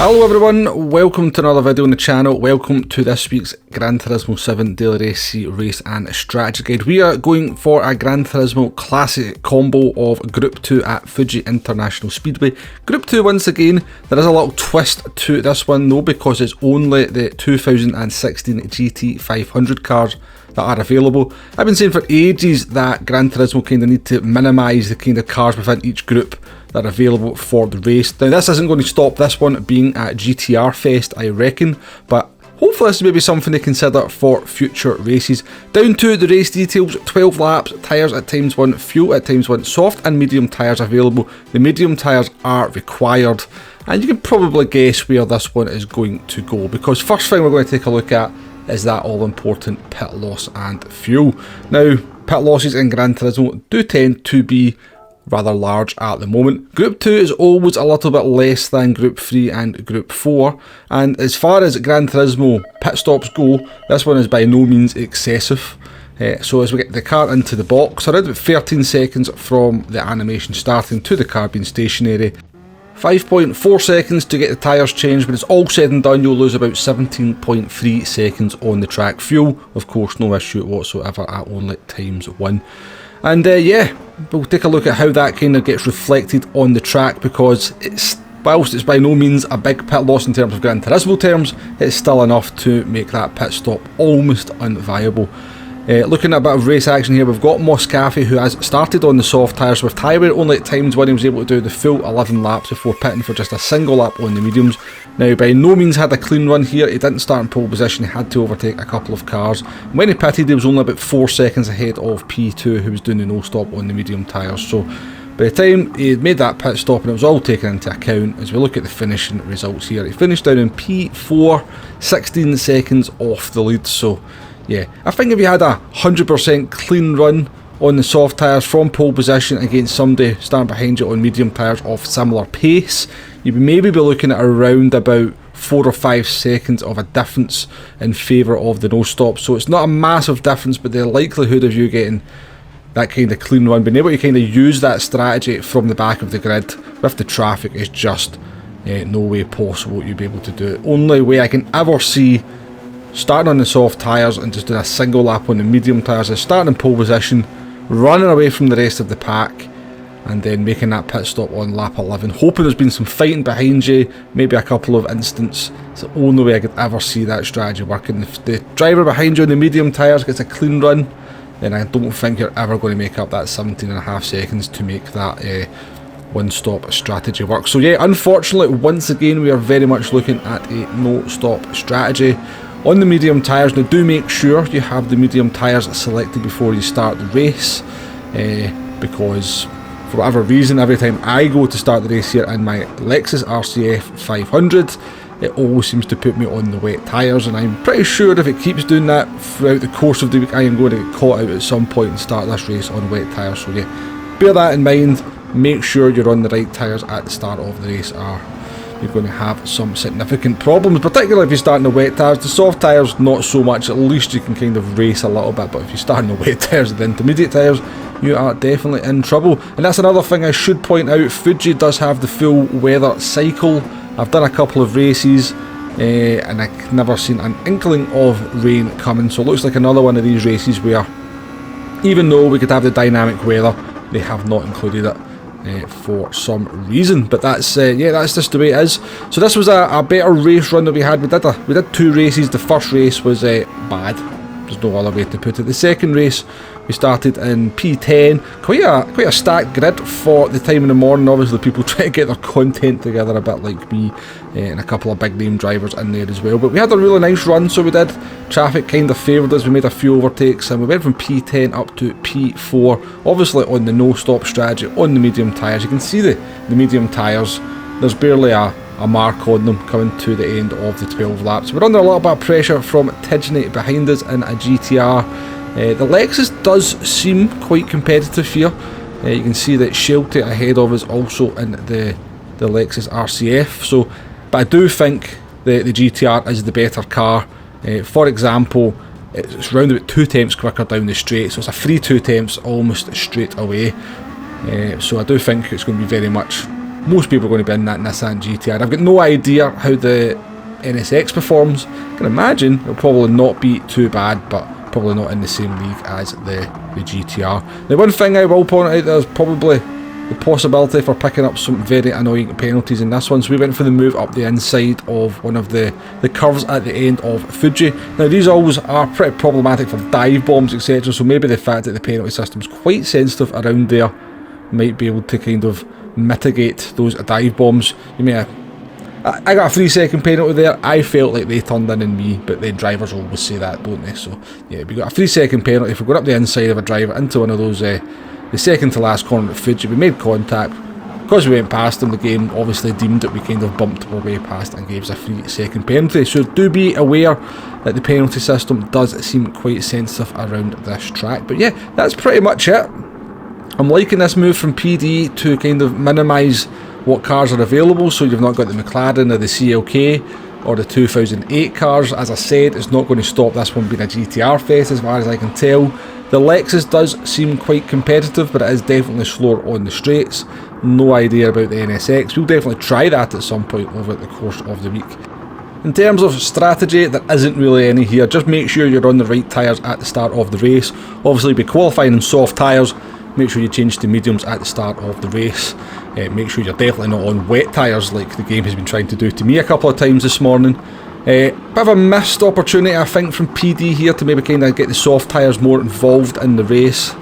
Hello everyone, welcome to another video on the channel. Welcome to this week's Gran Turismo 7 Daily Race C Race and Strategy Guide. We are going for a Gran Turismo Classic combo of Group 2 at Fuji International Speedway. Group 2 once again, there is a little twist to this one though, because it's only the 2016 GT500 cars that are available. I've been saying for ages that Gran Turismo kind of need to minimise the kind of cars within each group that are available for the race. Now this isn't going to stop this one being at GTR Fest, I reckon, but hopefully this may be something to consider for future races. Down to the race details: 12 laps, tyres at times 1, fuel at times 1, soft and medium tyres available. The medium tyres are required, and you can probably guess where this one is going to go, because first thing we're going to take a look at is that all important pit loss and fuel. Now, pit losses in Gran Turismo do tend to be rather large at the moment. Group 2 is always a little bit less than Group 3 and Group 4, and as far as Gran Turismo pit stops go, this one is by no means excessive. So as we get the car into the box, around about 13 seconds from the animation starting to the car being stationary, 5.4 seconds to get the tyres changed. When it's all said and done, you'll lose about 17.3 seconds on the track. Fuel, of course, no issue whatsoever at only ×1. And yeah, we'll take a look at how that kind of gets reflected on the track, because whilst it's by no means a big pit loss in terms of Gran Turismo terms, it's still enough to make that pit stop almost unviable. Looking at a bit of race action here, we've got Moscafi, who has started on the soft tyres with tyre wear only at times when he was able to do the full 11 laps before pitting for just a single lap on the mediums. Now, by no means had a clean run here. He didn't start in pole position, he had to overtake a couple of cars. When he pitted, he was only about 4 seconds ahead of P2, who was doing the no stop on the medium tyres. So by the time he had made that pit stop and it was all taken into account, as we look at the finishing results here, he finished down in P4, 16 seconds off the lead. So yeah, I think if you had a 100% clean run on the soft tyres from pole position against somebody starting behind you on medium tyres of similar pace, you'd maybe be looking at around about 4 or 5 seconds of a difference in favour of the no stop. So it's not a massive difference, but the likelihood of you getting that kind of clean run, being able to kind of use that strategy from the back of the grid with the traffic, is just no way possible you'd be able to do it. Only way I can ever see starting on the soft tyres and just doing a single lap on the medium tyres is starting in pole position, running away from the rest of the pack, and then making that pit stop on lap 11, hoping there's been some fighting behind you, maybe a couple of instants. It's the only way I could ever see that strategy working. If the driver behind you on the medium tyres gets a clean run, then I don't think you're ever going to make up that 17.5 seconds to make that one stop strategy work. So yeah, unfortunately, once again, we are very much looking at a no stop strategy on the medium tyres. Now, do make sure you have the medium tyres selected before you start the race, because for whatever reason, every time I go to start the race here in my Lexus RCF 500, it always seems to put me on the wet tyres, and I'm pretty sure if it keeps doing that throughout the course of the week, I am going to get caught out at some point and start this race on wet tyres. So yeah, bear that in mind. Make sure you're on the right tyres at the start of the race, or you're going to have some significant problems, particularly if you start in the wet tyres. The soft tyres, not so much. At least you can kind of race a little bit, but if you start in the wet tyres and the intermediate tyres, you are definitely in trouble. And that's another thing I should point out: Fuji does have the full weather cycle. I've done a couple of races and I've never seen an inkling of rain coming, so it looks like another one of these races where, even though we could have the dynamic weather, they have not included it for some reason. But that's yeah, that's just the way it is. So this was a better race run that we had. We did 2 races. The first race was bad. There's no other way to put it. The second race, we started in P10. Quite a stacked grid for the time in the morning. Obviously, people try to get their content together a bit like me, and a couple of big name drivers in there as well. But we had a really nice run, so we did. Traffic kind of favoured us. We made a few overtakes, and we went from P10 up to P4. Obviously, on the no-stop strategy on the medium tyres. You can see the medium tyres. There's barely a mark on them coming to the end of the 12 laps. We're under a little bit of pressure from Tidgeney behind us in a GTR. The Lexus does seem quite competitive here. You can see that Shelty ahead of us also in the Lexus RCF. So, but I do think the GTR is the better car. For example, it's around about 2 tenths quicker down the straight, so it's a free 2 tenths almost straight away. So I do think it's going to be very much most people are going to be in that Nissan GTR. I've got no idea how the NSX performs. I can imagine it'll probably not be too bad, but probably not in the same league as the GTR. Now, one thing I will point out, there's probably the possibility for picking up some very annoying penalties in this one. So we went for the move up the inside of one of the curves at the end of Fuji. Now, these always are pretty problematic for dive bombs, etc. So maybe the fact that the penalty system is quite sensitive around there might be able to kind of mitigate those dive bombs. You may I got a 3-second penalty there. I felt like they turned in on me, but then drivers always say that, don't they? So yeah, we got a 3-second penalty for going up the inside of a driver into one of those the second to last corner at Fuji. We made contact. Because we went past them, the game obviously deemed that we kind of bumped our way past and gave us a 3-second penalty. So do be aware that the penalty system does seem quite sensitive around this track. But yeah, that's pretty much it. I'm liking this move from PD to kind of minimise what cars are available. So you've not got the McLaren or the CLK or the 2008 cars. As I said, it's not going to stop this one being a GTR fest as far as I can tell. The Lexus does seem quite competitive, but it is definitely slower on the straights. No idea about the NSX. We'll definitely try that at some point over the course of the week. In terms of strategy, there isn't really any here. Just make sure you're on the right tyres at the start of the race. Obviously, be qualifying in soft tyres. Make sure you change to mediums at the start of the race. Make sure you're definitely not on wet tyres like the game has been trying to do to me a couple of times this morning. Bit of a missed opportunity, I think, from PD here to maybe kind of get the soft tyres more involved in the race.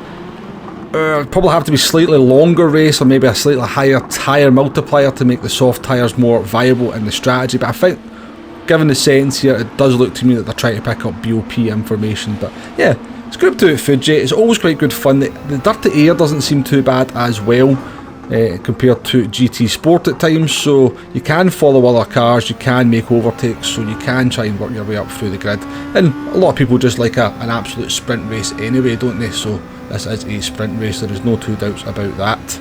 Probably have to be slightly longer race or maybe a slightly higher tyre multiplier to make the soft tyres more viable in the strategy. But I think, given the settings here, it does look to me that they're trying to pick up BOP information. But yeah, it's Group 2 at Fuji. It's always quite good fun. The dirty air doesn't seem too bad as well. Compared to GT Sport at times, so you can follow other cars, you can make overtakes, so you can try and work your way up through the grid. And a lot of people just like an absolute sprint race anyway, don't they? So this is a sprint race, there is no two doubts about that.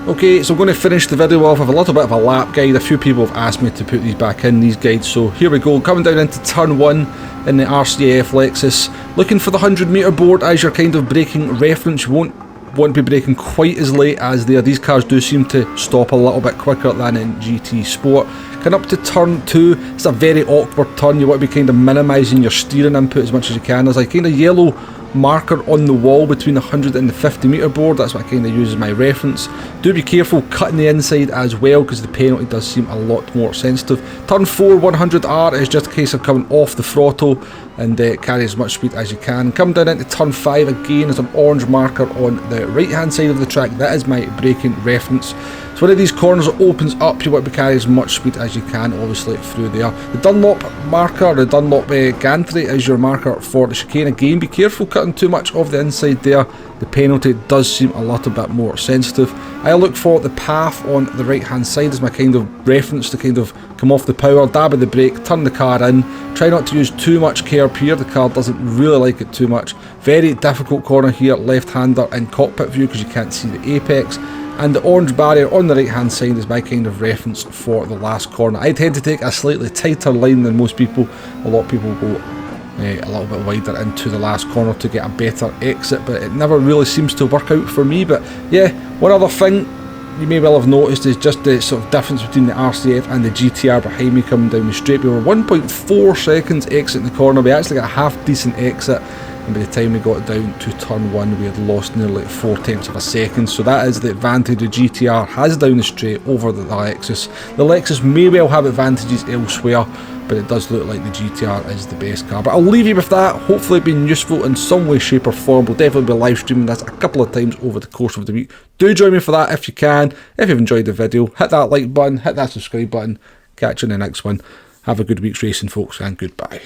Okay, so I'm going to finish the video off with a little bit of a lap guide. A few people have asked me to put these back in, these guides, so here we go. Coming down into turn 1 in the RCF Lexus, looking for the 100 metre board as your kind of braking reference. You won't want to be braking quite as late as there. These cars do seem to stop a little bit quicker than in GT Sport. Coming up to turn 2, it's a very awkward turn. You want to be kind of minimising your steering input as much as you can. There's a kind of yellow marker on the wall between the 100 and the 50 metre board. That's what I kind of use as my reference. Do be careful cutting the inside as well, because the penalty does seem a lot more sensitive. Turn 4 100R is just a case of coming off the throttle and carry as much speed as you can. Come down into turn 5 again, there's an orange marker on the right hand side of the track. That is my braking reference. So one of these corners opens up, you want to carry as much speed as you can, obviously, through there. The Dunlop marker, the Dunlop gantry is your marker for the chicane. Again, be careful cutting too much of the inside there. The penalty does seem a little bit more sensitive. I look for the path on the right hand side as my kind of reference to kind of come off the power, dab of the brake, turn the car in. Try not to use too much curb here, the car doesn't really like it too much. Very difficult corner here, left-hander in cockpit view because you can't see the apex. And the orange barrier on the right hand side is my kind of reference for the last corner. I tend to take a slightly tighter line than most people. A lot of people go a little bit wider into the last corner to get a better exit, but it never really seems to work out for me. But yeah, one other thing you may well have noticed is just the sort of difference between the RCF and the GTR behind me coming down the straight. We were 1.4 seconds exiting the corner. We actually got a half decent exit, and by the time we got down to turn 1 we had lost nearly 4/10 of a second. So that is the advantage the GTR has down the straight over the Lexus. The Lexus may well have advantages elsewhere, but it does look like the GTR is the best car. But I'll leave you with that. Hopefully it's been useful in some way, shape or form. We'll definitely be live streaming this a couple of times over the course of the week. Do join me for that if you can. If you've enjoyed the video, hit that like button, hit that subscribe button. Catch you in the next one. Have a good week's racing, folks, and goodbye.